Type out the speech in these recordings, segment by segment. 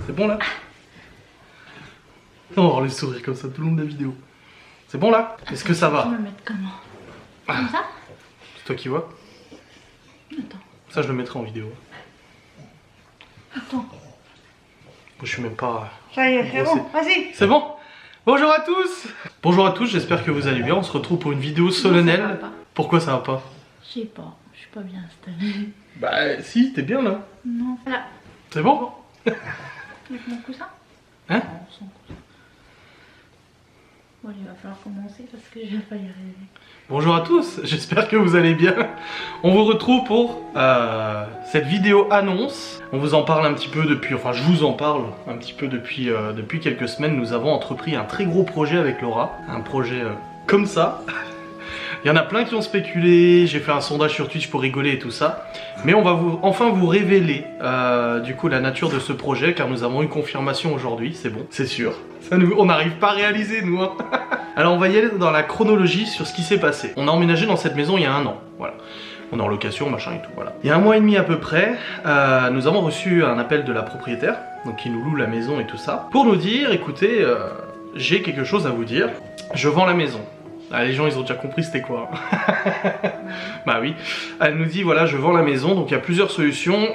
C'est bon là? Oh, les sourires comme ça tout le long de la vidéo. C'est bon là? Est-ce que ça va? Je vais me mettre comment? Comme ça? C'est toi qui vois? Attends. Ça, je le mettrai en vidéo. Attends. Je suis même pas... Ça y est, c'est bon, vas-y. C'est bon? Bonjour à tous! Bonjour à tous, j'espère que vous allez bien. On se retrouve pour une vidéo solennelle. Non, ça va pas. Pourquoi ça va pas? Je sais pas, je suis pas bien installée. Bah si, t'es bien là. Non, là. C'est bon? Avec mon coussin? Hein? Non, sans coussin. Bon, il va falloir commencer parce que je vais pas y arriver. Bonjour à tous, j'espère que vous allez bien. On vous retrouve pour cette vidéo annonce. On vous en parle un petit peu depuis, enfin je vous en parle un petit peu depuis quelques semaines. Nous avons entrepris un très gros projet avec Laura. Un projet comme ça. Il y en a plein qui ont spéculé, j'ai fait un sondage sur Twitch pour rigoler et tout ça. Mais on va enfin vous révéler du coup la nature de ce projet, car nous avons une confirmation aujourd'hui, c'est bon, c'est sûr. Ça on n'arrive pas à réaliser nous hein. Alors on va y aller dans la chronologie sur ce qui s'est passé. On a emménagé dans cette maison il y a 1 an, voilà. On est en location, machin et tout, voilà. Il y a 1 mois et demi à peu près, nous avons reçu un appel de la propriétaire, donc qui nous loue la maison et tout ça, pour nous dire, écoutez, j'ai quelque chose à vous dire, je vends la maison. Ah, les gens ils ont déjà compris c'était quoi. Bah oui. Elle nous dit voilà je vends la maison, donc il y a plusieurs solutions.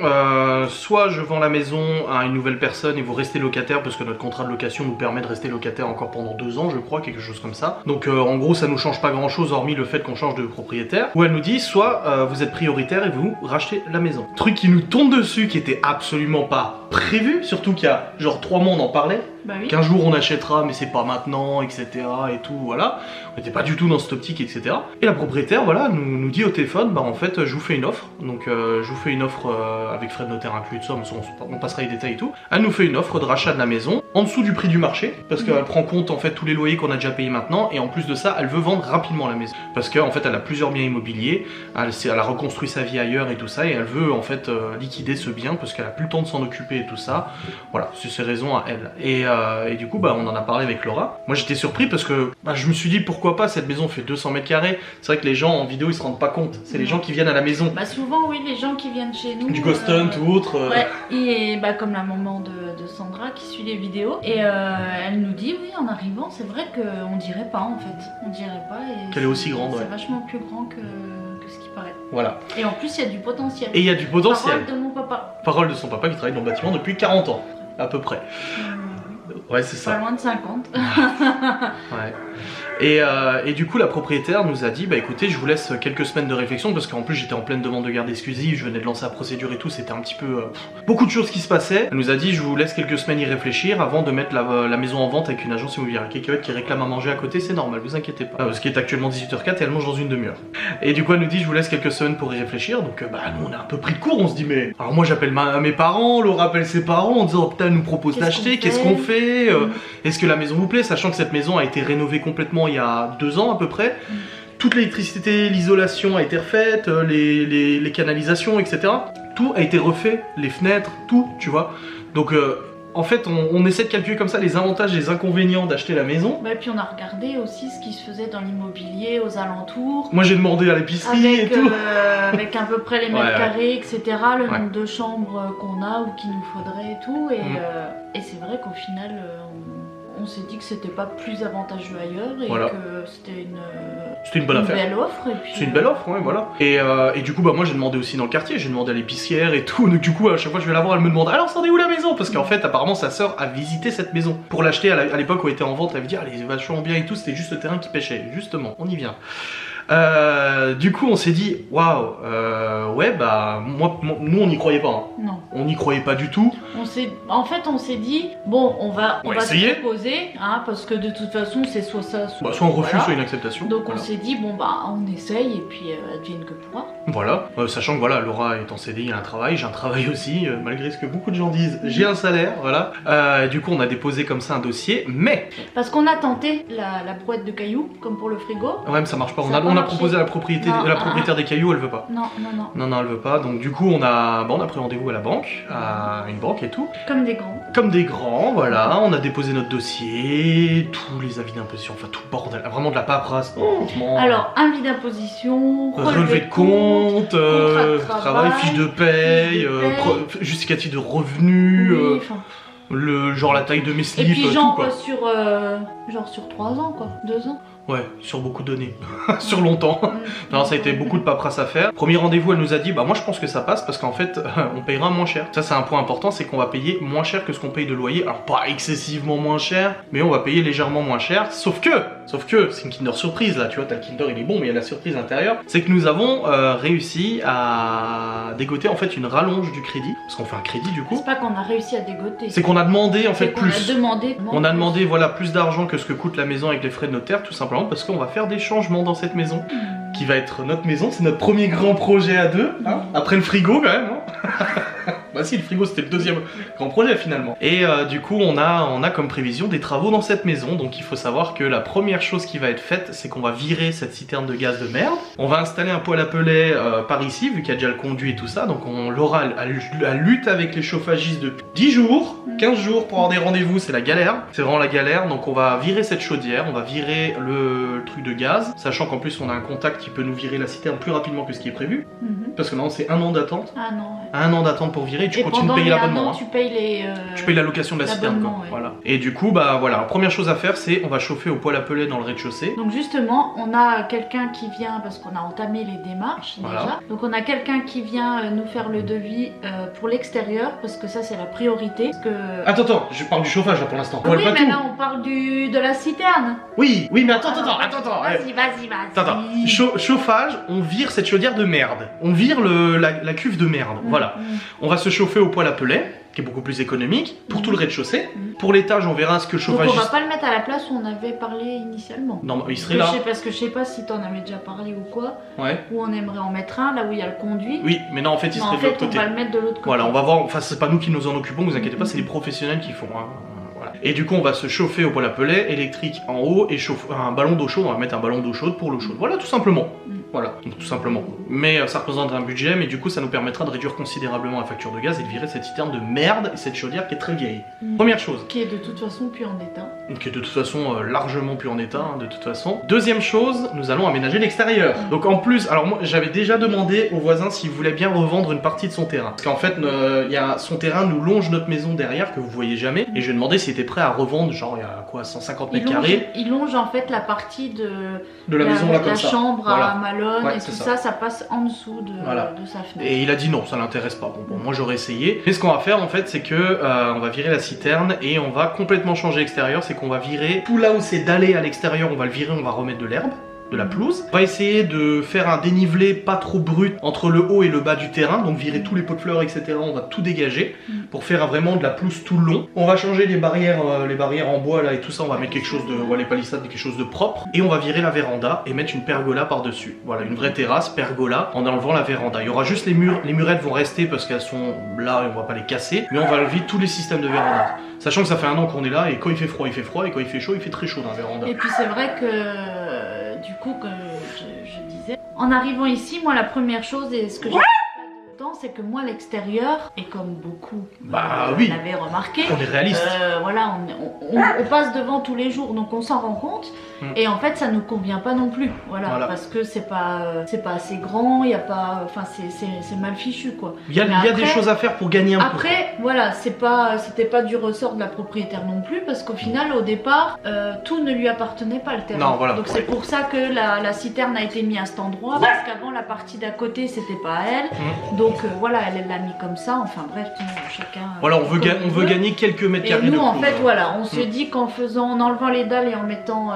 Soit je vends la maison à une nouvelle personne et vous restez locataire parce que notre contrat de location nous permet de rester locataire encore pendant 2 ans je crois, quelque chose comme ça. Donc en gros ça nous change pas grand chose hormis le fait qu'on change de propriétaire. Ou elle nous dit soit vous êtes prioritaire et vous rachetez la maison. Truc qui nous tombe dessus qui était absolument pas prévu, surtout qu'il y a genre 3 mois on en parlait. Bah oui. Qu'un jour on achètera mais c'est pas maintenant, etc. et tout, voilà. On était pas du tout dans cette optique, etc. Et la propriétaire, voilà, nous dit au téléphone, bah en fait je vous fais une offre. Donc je vous fais une offre avec frais de notaire inclus de ça, mais on passera les détails et tout. Elle nous fait une offre de rachat de la maison en dessous du prix du marché, parce qu'elle prend compte en fait tous les loyers qu'on a déjà payés maintenant, et en plus de ça, elle veut vendre rapidement la maison. Parce qu'en fait elle a plusieurs biens immobiliers, elle a reconstruit sa vie ailleurs et tout ça, et elle veut en fait liquider ce bien parce qu'elle a plus le temps de s'en occuper et tout ça. Voilà, c'est ses raisons à elle. Et du coup, bah, on en a parlé avec Laura. Moi j'étais surpris parce que bah, je me suis dit pourquoi pas, cette maison fait 200 mètres carrés. C'est vrai que les gens en vidéo ils se rendent pas compte. C'est les gens qui viennent à la maison. Bah souvent oui, les gens qui viennent chez nous. Du Ghost Hunt ou autre. Ouais, et bah comme la maman de Sandra qui suit les vidéos. Et elle nous dit oui en arrivant, c'est vrai qu'on dirait pas en fait. On dirait pas. Qu'elle est aussi grande, ouais. C'est vachement plus grand que ce qui paraît. Voilà. Et en plus il y a du potentiel. Et il y a du potentiel. Parole de mon papa. Parole de son papa qui travaille dans le bâtiment depuis 40 ans. À peu près. Ouais, c'est ça. Pas loin de 50. Ouais. Et du coup la propriétaire nous a dit bah écoutez je vous laisse quelques semaines de réflexion parce qu'en plus j'étais en pleine demande de garde exclusive, je venais de lancer la procédure et tout, c'était un petit peu beaucoup de choses qui se passaient. Elle nous a dit je vous laisse quelques semaines y réfléchir avant de mettre la maison en vente avec une agence immobilière. Quelqu'un qui réclame à manger à côté, c'est normal, vous inquiétez pas. Parce qu'il est actuellement 18h04 et elle mange dans une demi-heure. Et du coup elle nous dit je vous laisse quelques semaines pour y réfléchir, donc bah nous on est un peu pris de court, on se dit mais... Alors moi j'appelle mes parents, Laura appelle ses parents en disant putain elle nous propose d'acheter, qu'est-ce qu'on fait, est-ce que la maison vous plaît, sachant que cette maison a été rénovée complètement il y a 2 ans à peu près. Toute l'électricité, l'isolation a été refaite, les canalisations, etc. Tout a été refait, les fenêtres, tout, tu vois. Donc en fait on essaie de calculer comme ça les avantages et les inconvénients d'acheter la maison. Bah, et puis on a regardé aussi ce qui se faisait dans l'immobilier aux alentours. Moi j'ai demandé à l'épicerie et tout. Avec à peu près les mètres carrés, etc. Le Ouais. nombre de chambres qu'on a ou qu'il nous faudrait et tout. Et c'est vrai qu'au final on s'est dit que c'était pas plus avantageux ailleurs et Voilà. que c'était C'était une bonne affaire. belle offre. C'est une belle offre, ouais, voilà. Et du coup, bah moi j'ai demandé aussi dans le quartier, j'ai demandé à l'épicière et tout. Donc du coup, à chaque fois que je vais la voir, elle me demande alors c'en est où la maison? Parce qu'en fait, apparemment, sa sœur a visité cette maison. Pour l'acheter à l'époque où elle était en vente, elle avait dit elle est vachement bien et tout, c'était juste le terrain qui pêchait. Justement, on y vient. Du coup, on s'est dit waouh, ouais, bah nous on n'y croyait pas. Hein. Non. On n'y croyait pas du tout. En fait, on s'est dit bon, on va essayer. se proposer, hein, parce que de toute façon, c'est soit ça, Soit on refuse, soit une acceptation. Donc voilà. on s'est dit bon bah on essaye et puis advienne que pourra. Voilà, sachant que voilà, Laura est en CDI, elle a un travail, j'ai un travail aussi, malgré ce que beaucoup de gens disent, j'ai un salaire, voilà. Du coup, on a déposé comme ça un dossier, mais... Parce qu'on a tenté la boîte de cailloux, comme pour le frigo. Ouais, mais ça marche pas, Ça on a marché. proposé à la propriétaire des cailloux, elle veut pas. Non. Non, elle veut pas, donc du coup, on a pris rendez-vous à la banque, à une banque et tout. Comme des grands. Comme des grands, voilà, on a déposé notre dossier, tous les avis d'imposition, enfin tout bordel, vraiment de la paperasse. Alors, avis d'imposition, relevé de compte, contrat de travail, fiche de paye, fiche de paye. justificatif de revenus. Oui, enfin, Genre la taille de mes Et slips, puis tout genre, quoi. sur 3 ans quoi, 2 ans. Ouais, sur beaucoup d'années, sur longtemps. Non, ça a été beaucoup de paperasse à faire. Premier rendez-vous, elle nous a dit, bah moi je pense que ça passe parce qu'en fait, on payera moins cher. Ça c'est un point important, c'est qu'on va payer moins cher que ce qu'on paye de loyer. Alors pas excessivement moins cher, mais on va payer légèrement moins cher. Sauf que, c'est une Kinder surprise là, tu vois, t'as le Kinder il est bon, mais il y a la surprise intérieure. C'est que nous avons réussi à dégoter en fait une rallonge du crédit, parce qu'on fait un crédit du coup. C'est pas qu'on a réussi à dégoter. C'est qu'on a demandé en fait plus. On a demandé voilà plus d'argent que ce que coûte la maison avec les frais de notaire, tout simplement parce qu'on va faire des changements dans cette maison qui va être notre maison. C'est notre premier grand projet à deux, hein, après le frigo quand même. Hein. Bah si, le frigo c'était le deuxième grand projet finalement. Et du coup on a comme prévision des travaux dans cette maison. Donc il faut savoir que la première chose qui va être faite, c'est qu'on va virer cette citerne de gaz de merde. On va installer un poêle à pellets par ici, vu qu'il y a déjà le conduit et tout ça. Donc on l'aura à lutte avec les chauffagistes depuis 10 jours, 15 jours pour avoir des rendez-vous, c'est la galère. C'est vraiment la galère. Donc on va virer cette chaudière, on va virer le truc de gaz, sachant qu'en plus on a un contact qui peut nous virer la citerne plus rapidement que ce qui est prévu. Parce que maintenant c'est 1 an d'attente. Ah non. Ouais. 1 an d'attente pour virer et tu continues de payer l'abonnement. Tu payes les. Tu payes la location de la citerne quoi. Ouais. Voilà. Et du coup bah voilà, la première chose à faire c'est on va chauffer au poêle à pellets dans le rez-de-chaussée. Donc justement, on a quelqu'un qui vient parce qu'on a entamé les démarches déjà. Donc on a quelqu'un qui vient nous faire le devis pour l'extérieur parce que ça c'est la priorité. Parce que... Attends, je parle du chauffage là pour l'instant. Oui, mais là on parle de la citerne. Oui, mais attends. Vas-y. Chauffage, on vire cette chaudière de merde. On vire la cuve de merde. Voilà. On va se chauffer au poêle à pellets, qui est beaucoup plus économique, pour tout le rez-de-chaussée. Pour l'étage, on verra ce que le chauffage... Donc on va pas le mettre à la place où on avait parlé initialement. Non, il serait là. Parce que je sais pas si t'en avais déjà parlé ou quoi. Ouais. Ou on aimerait en mettre un, là où il y a le conduit. Oui, mais non, en fait, il serait de l'autre côté. On va le mettre de l'autre côté. Voilà, on va voir. Enfin, c'est pas nous qui nous en occupons, vous inquiétez pas, c'est les professionnels qui font. Hein. Voilà. Et du coup, on va se chauffer au poêle à pellets, électrique en haut, et un ballon d'eau chaude. On va mettre un ballon d'eau chaude pour l'eau chaude. Voilà, tout simplement. Voilà, donc tout simplement. Mais ça représente un budget, mais du coup ça nous permettra de réduire considérablement la facture de gaz et de virer cette citerne de merde et cette chaudière qui est très vieille. Première chose. Qui est de toute façon plus en état. Qui est de toute façon largement plus en état, hein, de toute façon. Deuxième chose, nous allons aménager l'extérieur. Donc en plus, alors moi j'avais déjà demandé au voisin s'il voulait bien revendre une partie de son terrain. Parce qu'en fait, son terrain nous longe notre maison derrière, que vous voyez jamais. Et je lui ai demandé s'il était prêt à revendre, genre il y a quoi, 150 mètres carrés. Il longe en fait la partie de la maison là comme ça. La chambre voilà. à Malone ouais, et tout ça passe en dessous de sa fenêtre. Et il a dit non, ça l'intéresse pas. Bon, moi j'aurais essayé. Mais ce qu'on va faire en fait, c'est que on va virer la citerne et on va complètement changer l'extérieur. C'est qu'on va virer tout là où c'est dallé à l'extérieur, on va le virer, on va remettre de l'herbe, de la pelouse. On va essayer de faire un dénivelé pas trop brut entre le haut et le bas du terrain, donc virer tous les pots de fleurs, etc. On va tout dégager pour faire vraiment de la pelouse tout le long. On va changer les barrières en bois là et tout ça, on va mettre quelque chose de, les palissades, quelque chose de propre. Et on va virer la véranda et mettre une pergola par-dessus. Voilà, une vraie terrasse, pergola, en enlevant la véranda. Il y aura juste les murettes vont rester parce qu'elles sont là et on va pas les casser, mais on va enlever tous les systèmes de véranda. Sachant que ça fait 1 an qu'on est là et quand il fait froid, il fait froid et quand il fait chaud, il fait très chaud dans la véranda. Et puis c'est vrai que du coup, comme je disais, en arrivant ici, moi la première chose et ce que j'ai c'est que moi l'extérieur, et comme beaucoup l'avaient remarqué, on est réaliste. Voilà, on passe devant tous les jours, donc on s'en rend compte. Et en fait, ça nous convient pas non plus, voilà. Parce que c'est pas assez grand, il y a pas, enfin c'est mal fichu quoi. Il y a des choses à faire pour gagner un peu. Après, voilà, c'était pas du ressort de la propriétaire non plus, parce qu'au final, au départ, tout ne lui appartenait pas le terrain. Non, voilà. Donc c'est pour ça que la citerne a été mise à cet endroit, parce qu'avant la partie d'à côté c'était pas à elle. Donc voilà, elle l'a mis comme ça. Enfin bref, chacun. Voilà, on veut gagner quelques mètres carrés. Et nous, en fait, voilà, on se dit qu'en enlevant les dalles et en mettant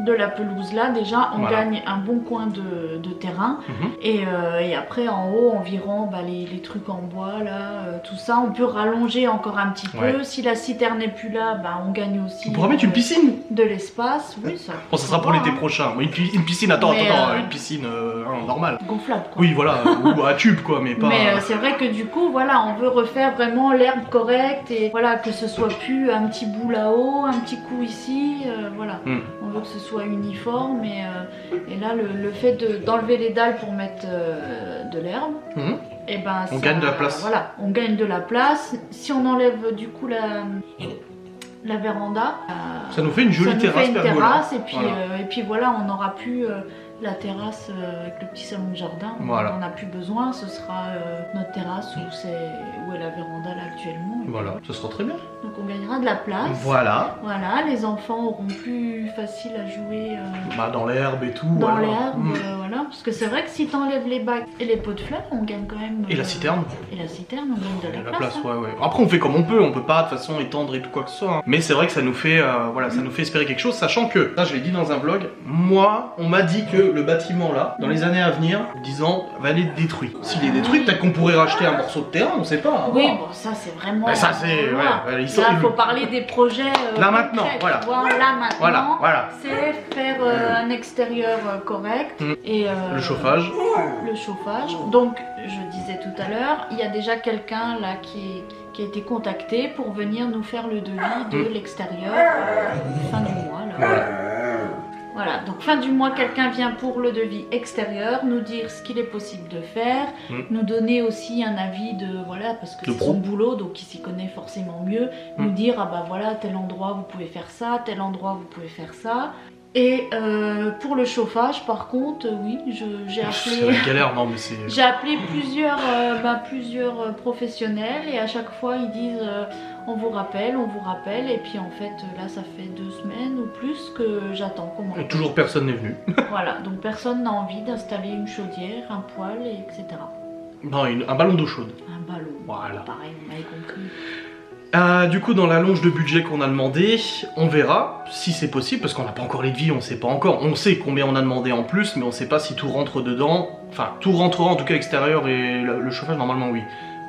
de la pelouse là, déjà, on gagne un bon coin de terrain. Et après, en haut, en virant les trucs en bois là, tout ça, on peut rallonger encore un petit peu. Si la citerne n'est plus là, on gagne aussi. On pourra mettre une piscine. De l'espace, oui, ça. Bon, ça sera pour l'été prochain. Une piscine, attends, une piscine normale. Gonflable, quoi. Oui, voilà, ou à tube, quoi, mais pas. Mais c'est vrai que du coup, voilà, on veut refaire vraiment l'herbe correcte et voilà, que ce soit plus un petit bout là-haut, un petit coup ici, voilà. On veut que ce soit uniforme et là, le fait d'enlever les dalles pour mettre de l'herbe, et on gagne de la place. Voilà, on gagne de la place. Si on enlève du coup la véranda, ça nous fait une jolie terrasse, terrasse et puis voilà, on n'aura plus la terrasse avec le petit salon de jardin. Voilà. On n'en a plus besoin, ce sera notre terrasse où est la véranda là actuellement. Voilà, ce sera très bien. Donc on gagnera de la place. Voilà. Voilà, les enfants auront plus facile à jouer Bah, dans l'herbe et tout. dans voilà. l'herbe, voilà. Parce que c'est vrai que si t'enlèves les bacs et les pots de fleurs, on gagne quand même. Et la citerne. Et la citerne, on gagne de la place. Ouais, ouais. Après, on fait comme on peut pas de toute façon étendre et tout quoi que ce soit. Hein. Mais c'est vrai que ça nous fait, voilà, ça nous fait espérer quelque chose, sachant que, ça je l'ai dit dans un vlog, moi, on m'a dit que le bâtiment là, dans les années à venir, 10 ans, va être détruit. S'il est détruit, peut-être qu'on pourrait racheter un morceau de terrain, on sait pas. Oui, bon, ça c'est vraiment. Mais ça c'est, voilà. ouais, Là, faut parler des projets. Là maintenant, concrets, voilà. tu vois. Là maintenant, Voilà. c'est faire un extérieur correct et Le chauffage. Le chauffage. Donc, je disais tout à l'heure, il y a déjà quelqu'un là qui a été contacté pour venir nous faire le devis de l'extérieur fin du mois. Là. Voilà, donc fin du mois, quelqu'un vient pour le devis extérieur, nous dire ce qu'il est possible de faire, nous donner aussi un avis de, voilà, parce que c'est son boulot, donc il s'y connaît forcément mieux, nous dire, ah bah voilà, tel endroit vous pouvez faire ça, tel endroit vous pouvez faire ça. Et pour le chauffage, par contre, oui, j'ai appelé. C'est la galère, non mais c'est. J'ai appelé plusieurs professionnels et à chaque fois ils disent on vous rappelle, et puis en fait là ça fait 2 semaines ou plus que j'attends qu'on m'appelle. Et toujours personne n'est venu. Voilà, donc personne n'a envie d'installer une chaudière, un poêle, etc. Non, un ballon d'eau chaude. Un ballon. Voilà. Pareil, vous m'avez compris. Du coup, dans la longe de budget qu'on a demandé, on verra si c'est possible, parce qu'on n'a pas encore les devis, on sait pas encore. On sait combien on a demandé en plus, mais on sait pas si tout rentre dedans. Enfin, tout rentrera en tout cas l'extérieur et le chauffage, normalement oui.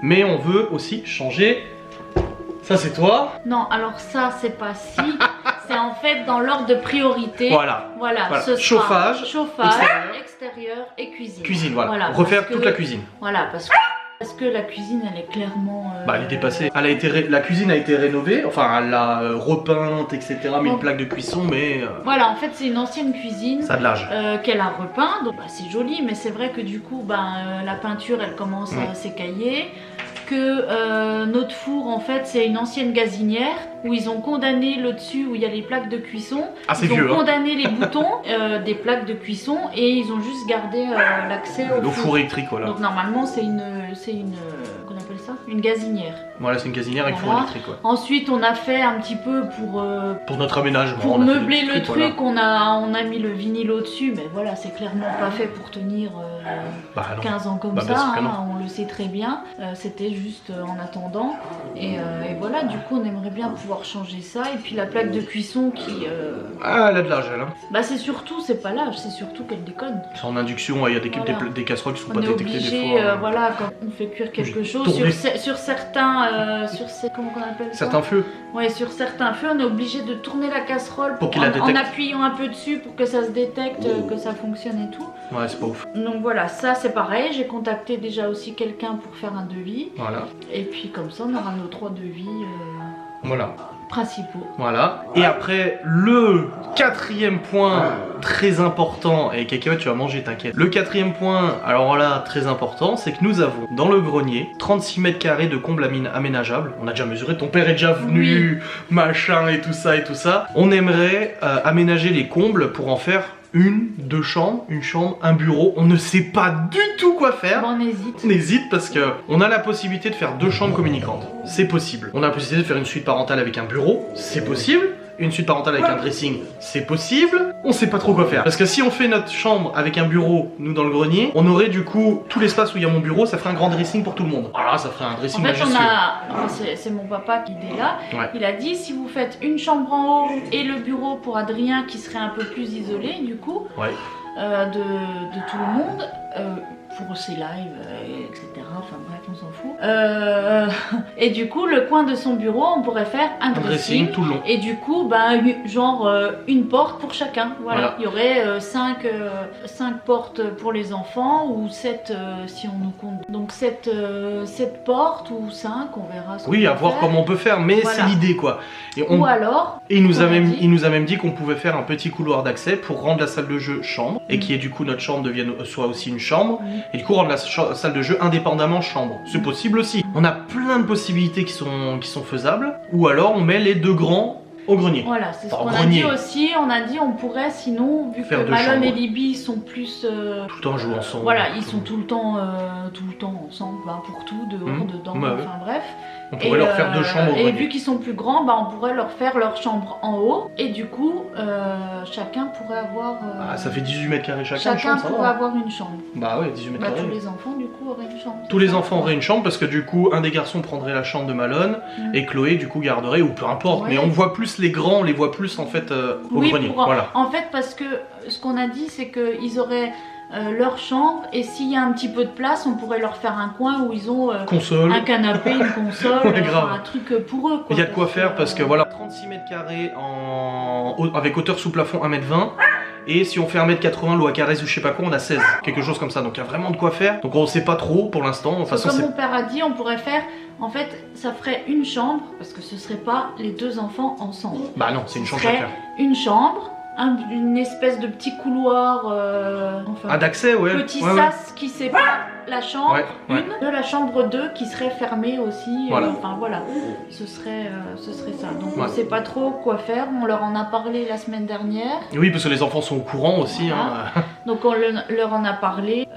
Mais on veut aussi changer. Ça, c'est toi. Non, alors ça, c'est pas si. C'est en fait dans l'ordre de priorité. Voilà. Ce chauffage, extérieur et cuisine. Cuisine, voilà. Refaire toute la cuisine. Voilà, parce que la cuisine, elle est clairement. Bah, elle est dépassée. La cuisine a été rénovée, enfin, elle l'a repeinte, etc. Mis une plaque de cuisson, mais. Voilà, en fait, c'est une ancienne cuisine. Ça a de l'âge. Qu'elle a repeint, donc bah, c'est joli, mais c'est vrai que du coup, la peinture, elle commence à s'écailler. Que notre four, en fait, c'est une ancienne gazinière où ils ont condamné le dessus où il y a les plaques de cuisson. Ils ont condamné les boutons des plaques de cuisson et ils ont juste gardé l'accès au four électrique, voilà. Donc normalement, c'est une qu'on appelle ça, une gazinière. Voilà, c'est une gazinière avec four électrique, ouais. Ensuite, on a fait un petit peu pour notre aménagement. Pour meubler le truc, voilà. on a mis le vinyle au-dessus, mais voilà, c'est clairement pas fait pour tenir 15 ans comme ça, on le sait très bien. C'était juste en attendant. Et voilà, du coup, on aimerait bien pouvoir changer ça. Et puis la plaque de cuisson qui. Ah, elle a de l'âge, elle. Hein. Bah, c'est surtout, c'est surtout qu'elle déconne. C'est en induction, il y a des casseroles qui sont pas détectées obligé, des fois. Voilà, quand on fait cuire quelque chose, sur certains. Comment on appelle ça ? Certains feux. Ouais, sur certains feux, on est obligé de tourner la casserole en appuyant un peu dessus pour que ça se détecte, que ça fonctionne et tout. Ouais, c'est pas ouf. Donc voilà, ça c'est pareil. J'ai contacté déjà aussi quelqu'un pour faire un devis. Voilà. Et puis comme ça, on aura nos 3 devis voilà. principaux. Voilà. Et après, le 4e point très important, et Cacahuète, tu vas manger, t'inquiète. Le 4e point, alors là, très important, c'est que nous avons dans le grenier 36 mètres carrés de comble aménageable. On a déjà mesuré, ton père est déjà venu, machin et tout ça et tout ça. On aimerait aménager les combles pour en faire 1, 2 chambres, une chambre, un bureau. On ne sait pas du tout quoi faire. Bon, on hésite. On hésite parce que on a la possibilité de faire 2 chambres communicantes. C'est possible. On a la possibilité de faire une suite parentale avec un bureau. C'est possible. Une suite parentale avec un dressing, c'est possible. On sait pas trop quoi faire. Parce que si on fait notre chambre avec un bureau, nous dans le grenier, on aurait du coup tout l'espace où il y a mon bureau, ça ferait un grand dressing pour tout le monde. Ah, ça ferait un dressing majestueux. En fait, c'est mon papa qui est là. Ouais. Il a dit si vous faites une chambre en haut et le bureau pour Adrien qui serait un peu plus isolé du coup de tout le monde. Pour ses lives, etc. Enfin bref, on s'en fout. Et du coup, le coin de son bureau, on pourrait faire un dressing tout le long. Et du coup, genre une porte pour chacun. Voilà. Il y aurait 5 portes pour les enfants ou 7 si on nous compte. Donc 7 portes ou 5, on verra. Oui, à voir comment on peut faire, mais c'est l'idée quoi. Ou alors. Et il nous a même dit qu'on pouvait faire un petit couloir d'accès pour rendre la salle de jeu chambre et qui est du coup notre chambre soit aussi une chambre. Et du coup rendre la salle de jeu indépendamment chambre. C'est possible aussi. On a plein de possibilités qui sont faisables. Ou alors on met les 2 grands Au grenier. Voilà, c'est ce Enfin, qu'on a dit aussi. On a dit on pourrait sinon, vu faire que deux Malone chambres. et Libby sont plus... Tout le temps jouer ensemble. Voilà, ils sont tout le temps ensemble, bah, pour tout, dehors, dedans, Ouais, ouais. enfin bref. On pourrait leur faire deux chambres au Et grenier. vu qu'ils sont plus grands, bah, on pourrait leur faire leur chambre en haut. Et du coup, chacun pourrait avoir... Ah, ça fait 18 mètres carrés chacun. chacun une chambre, ça pourrait va. avoir une chambre. Bah ouais, 18 mètres Bah, carrés. tous les enfants, du coup, auraient une chambre. Tous les enfants auraient une chambre parce que du coup, un des garçons prendrait la chambre de Malone et Chloé, du coup, garderait, ou peu importe. Ouais. Mais on voit plus les grands, on les voit plus en fait au Oui, grenier. pour- Voilà. En fait, parce que ce qu'on a dit, c'est qu'ils auraient leur chambre et s'il y a un petit peu de place, on pourrait leur faire un coin où ils ont Console. un canapé, une console, Ouais, grave. un truc pour eux. Quoi, Il y a de quoi faire parce que voilà, 36 mètres carrés avec hauteur sous plafond 1m20. Et si on fait 1m80, l'eau à Carrez ou je sais pas quoi, on a 16. Quelque chose comme ça. Donc il y a vraiment de quoi faire. Donc on sait pas trop pour l'instant. De toute façon, Comme c'est. mon père a dit, on pourrait faire. En fait, ça ferait une chambre parce que ce serait pas les deux enfants ensemble. Bah non, c'est une chambre Ce serait chacun. une chambre, une espèce de petit couloir. Enfin, Ah, d'accès, ouais. petit Ouais, ouais. sas qui sépare la chambre Ouais, ouais. une de la chambre 2 qui serait fermée aussi. Voilà. Enfin voilà, ce serait ça. Donc Ouais. on sait pas trop quoi faire. On leur en a parlé la semaine dernière. Oui, parce que les enfants sont au courant aussi. Voilà. Hein. Donc on leur en a parlé.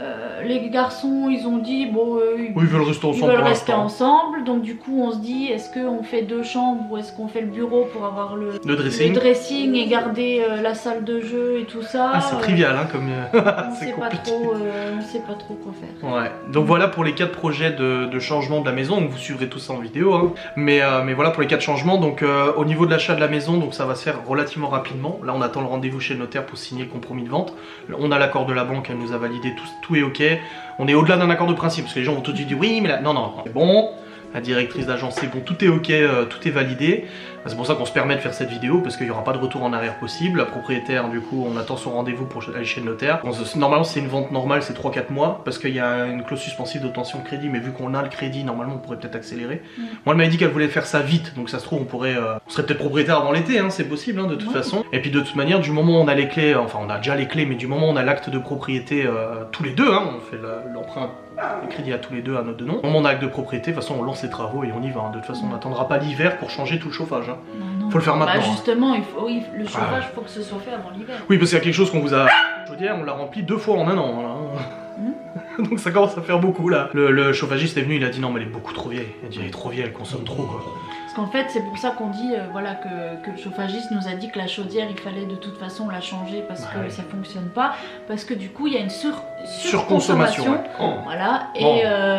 Les garçons, ils ont dit bon, Oui, ils veulent rester ils ensemble veulent pour rester l'instant. ensemble. Donc du coup, on se dit est-ce qu'on fait deux chambres ou est-ce qu'on fait le bureau pour avoir Le le dressing. dressing et garder la salle de jeu et tout ça. Ah, c'est trivial, hein, comme. On c'est sait pas compliqué. trop, on sait pas trop quoi faire. Ouais, donc voilà pour les 4 projets de changement de la maison, donc vous suivrez tout ça en vidéo, hein. mais voilà pour les 4 changements, donc au niveau de l'achat de la maison, donc ça va se faire relativement rapidement, là on attend le rendez-vous chez le notaire pour signer le compromis de vente, on a l'accord de la banque, elle nous a validé, tout est ok, on est au-delà d'un accord de principe, parce que les gens vont tout de suite dire oui mais là, non, c'est bon, la directrice d'agence c'est bon, tout est ok, tout est validé. C'est pour ça qu'on se permet de faire cette vidéo, parce qu'il n'y aura pas de retour en arrière possible. La propriétaire, du coup, on attend son rendez-vous pour aller chez le notaire. Normalement, c'est une vente normale, c'est 3-4 mois, parce qu'il y a une clause suspensive d'obtention de crédit, mais vu qu'on a le crédit, normalement, on pourrait peut-être accélérer. Moi, elle m'avait dit qu'elle voulait faire ça vite, donc ça se trouve, on pourrait... on serait peut-être propriétaire avant l'été, hein, c'est possible, hein, de toute façon. Et puis, de toute manière, du moment où on a les clés, enfin, on a déjà les clés, mais du moment où on a l'acte de propriété, tous les deux, hein, on fait l'emprunt, le crédit à tous les deux à notre deux noms. Au moment où on a l'acte de propriété, de toute façon, on lance les travaux et on y va. Hein. De toute façon, on n'attendra pas l'hiver pour changer tout le chauffage. Hein. Non. Faut le faire maintenant. Bah Hein. justement, oui, le chauffage, faut que ce soit fait avant l'hiver. Oui, parce qu'il y a quelque chose qu'on vous a... Chaudière, on l'a rempli 2 fois en un an. Là. Donc ça commence à faire beaucoup là. Le chauffagiste est venu, il a dit non mais elle est beaucoup trop vieille. Il a dit elle est trop vieille, elle consomme trop quoi. Parce qu'en fait, c'est pour ça qu'on dit voilà, que le chauffagiste nous a dit que la chaudière, il fallait de toute façon la changer parce que oui. ça fonctionne pas. Parce que du coup, il y a une Surconsommation. Ouais. Oh. Voilà, Bon.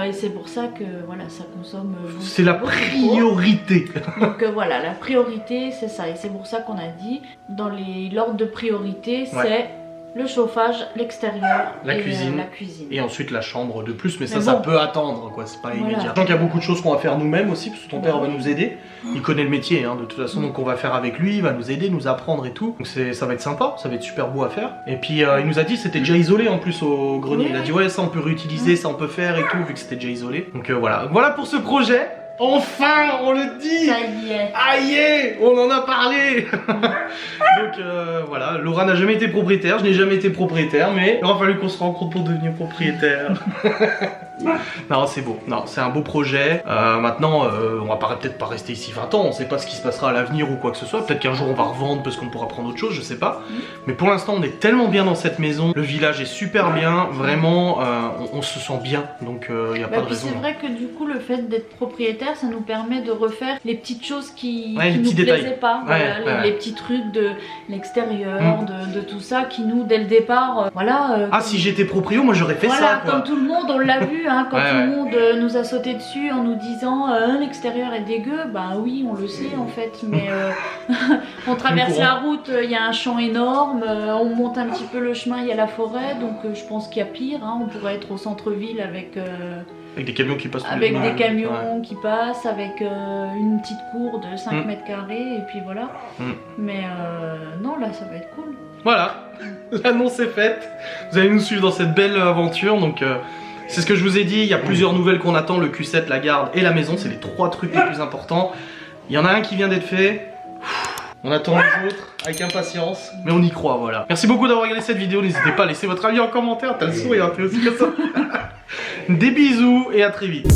Et c'est pour ça que voilà, ça consomme. C'est la beaucoup. priorité. Donc voilà, la priorité, c'est ça. Et c'est pour ça qu'on a dit, dans l'ordre de priorité, c'est le chauffage, l'extérieur, La cuisine. la cuisine. Et ensuite la chambre de plus, mais ça, Mais ça bon. peut attendre quoi, c'est pas Voilà. immédiat. Donc il y a beaucoup de choses qu'on va faire nous-mêmes aussi, parce que ton père Ouais. va nous aider. Il connaît le métier hein, de toute façon, donc on va faire avec lui, il va nous aider, nous apprendre et tout. Donc ça va être sympa, ça va être super beau à faire. Et puis il nous a dit c'était déjà isolé en plus au grenier. Oui, Il a oui. dit ouais ça on peut réutiliser, ça on peut faire et tout, vu que c'était déjà isolé. Donc voilà. Voilà pour ce projet. Enfin, on le dit. Ça y est. Aïe, on en a parlé. Donc voilà, Laura n'a jamais été propriétaire, je n'ai jamais été propriétaire, mais il aura fallu qu'on se rencontre pour devenir propriétaire. Non, c'est beau, non, c'est un beau projet. Maintenant, on va peut-être pas rester ici 20 ans, on sait pas ce qui se passera à l'avenir ou quoi que ce soit. Peut-être qu'un jour on va revendre parce qu'on pourra prendre autre chose, je sais pas. Mais pour l'instant, on est tellement bien dans cette maison, le village est super bien, vraiment, on se sent bien, donc il n'y a pas de Puis raison. c'est vrai que du coup, le fait d'être propriétaire, ça nous permet de refaire les petites choses qui, Ouais, les qui nous petits détails. plaisaient pas. Voilà, Ouais. les petits trucs de l'extérieur, de tout ça, qui nous, dès le départ, voilà. Ah, si j'étais proprio, moi j'aurais fait Voilà, ça, quoi. comme tout le monde, on l'a vu, hein, quand Ouais, tout ouais. le monde nous a sauté dessus en nous disant l'extérieur est dégueu, bah oui, on le sait en fait, mais on traverse la route, il y a un champ énorme, on monte un petit peu le chemin, il y a la forêt, donc je pense qu'il y a pire, hein, on pourrait être au centre-ville avec des camions qui passent tous les des jours. camions Ouais. qui passent, avec une petite cour de 5 mètres carrés, et puis voilà. Mais non, là ça va être cool. Voilà, l'annonce est faite. Vous allez nous suivre dans cette belle aventure. Donc, c'est ce que je vous ai dit. Il y a plusieurs nouvelles qu'on attend le Q7, la garde et la maison. C'est les 3 trucs les plus importants. Il y en a un qui vient d'être fait. On attend les autres avec impatience, mais on y croit, voilà. Merci beaucoup d'avoir regardé cette vidéo. N'hésitez pas à laisser votre avis en commentaire. T'as le sourire, t'es aussi comme ça. Des bisous et à très vite.